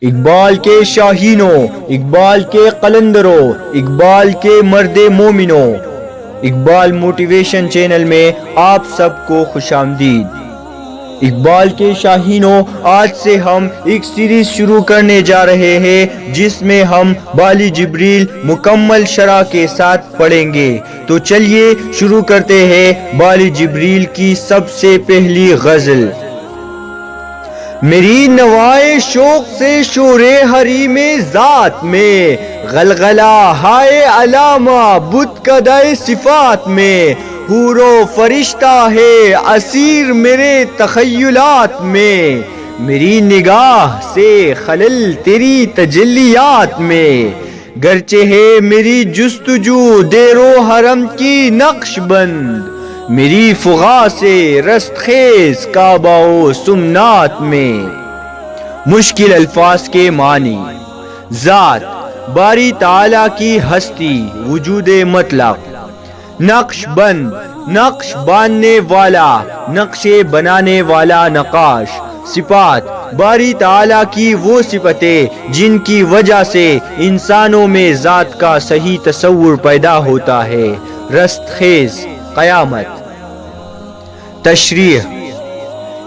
اقبال کے شاہینوں، اقبال کے قلندروں، اقبال کے مرد مومنوں، اقبال موٹیویشن چینل میں آپ سب کو خوش آمدید۔ اقبال کے شاہینوں، آج سے ہم ایک سیریز شروع کرنے جا رہے ہیں جس میں ہم بالی جبریل مکمل شرح کے ساتھ پڑھیں گے۔ تو چلیے شروع کرتے ہیں بالی جبریل کی سب سے پہلی غزل۔ میری نوائے شوق سے شور حریم ذات میں، غلغلہ ہائے علامہ بت کدے صفات میں، حور و فرشتہ ہے اسیر میرے تخیلات میں، میری نگاہ سے خلل تیری تجلیات میں، گرچہ ہے میری جستجو دیر و حرم کی نقش بند، میری فغا سے رست خیز کعبہ و سمنات میں۔ مشکل الفاظ کے معنی۔ ذات، باری تعالیٰ کی ہستی، وجود مطلق۔ نقش بند، نقش باندھنے والا، نقشے بنانے والا نقاش۔ صفات، باری تعالیٰ کی وہ صفتیں جن کی وجہ سے انسانوں میں ذات کا صحیح تصور پیدا ہوتا ہے۔ رست خیز، قیامت۔ تشریح۔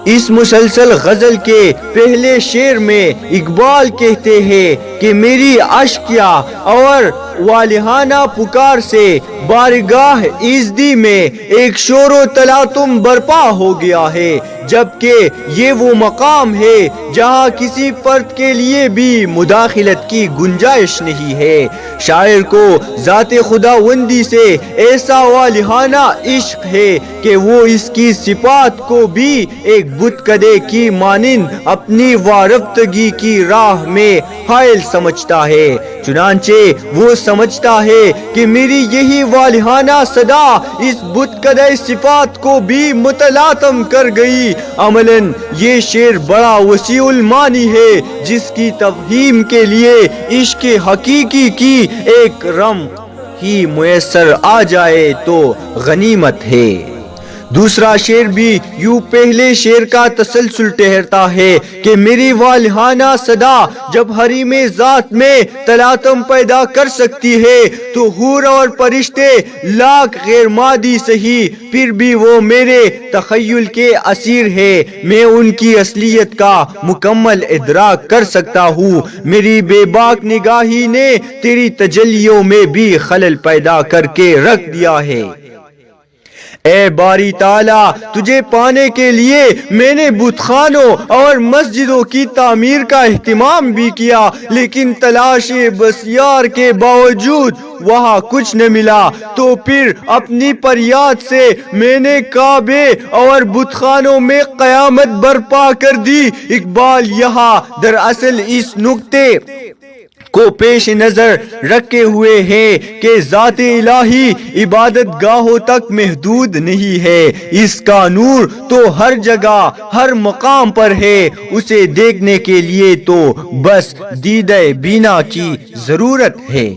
اس مسلسل غزل کے پہلے شعر میں اقبال کہتے ہیں کہ میری اشکیا اور والہانہ پکار سے بارگاہ ایزدی میں ایک شور و تلاطم برپا ہو گیا ہے، جبکہ یہ وہ مقام ہے جہاں کسی فرد کے لیے بھی مداخلت کی گنجائش نہیں ہے۔ شاعر کو ذات خداوندی سے ایسا والہانہ عشق ہے کہ وہ اس کی صفات کو بھی ایک بت کدے کی مانند اپنی وارفتگی کی راہ میں حائل سمجھتا ہے۔ چنانچہ وہ سمجھتا ہے کہ میری یہی والہانہ صدا اس بت کدے صفات کو بھی متلاطم کر گئی۔ عملاً یہ شعر بڑا وسیع المعنی ہے جس کی تفہیم کے لیے عشق حقیقی کی ایک رمق ہی میسر آ جائے تو غنیمت ہے۔ دوسرا شعر بھی یوں پہلے شعر کا تسلسل ٹھہرتا ہے کہ میری والہانہ صدا جب حریم ذات میں تلاطم پیدا کر سکتی ہے تو حور اور فرشتے لاکھ غیر مادی سہی، پھر بھی وہ میرے تخیل کے اسیر ہے۔ میں ان کی اصلیت کا مکمل ادراک کر سکتا ہوں۔ میری بے باک نگاہی نے تیری تجلیوں میں بھی خلل پیدا کر کے رکھ دیا ہے۔ اے باری تعالیٰ، تجھے پانے کے لیے میں نے بت خانوں اور مسجدوں کی تعمیر کا اہتمام بھی کیا، لیکن تلاش بسیار کے باوجود وہاں کچھ نہ ملا۔ تو پھر اپنی فریاد سے میں نے کعبے اور بت خانوں میں قیامت برپا کر دی۔ اقبال یہاں دراصل اس نکتے کو پیش نظر رکھے ہوئے ہیں کہ ذات الہی عبادت گاہوں تک محدود نہیں ہے، اس کا نور تو ہر جگہ ہر مقام پر ہے۔ اسے دیکھنے کے لیے تو بس دیدہ بینا کی ضرورت ہے۔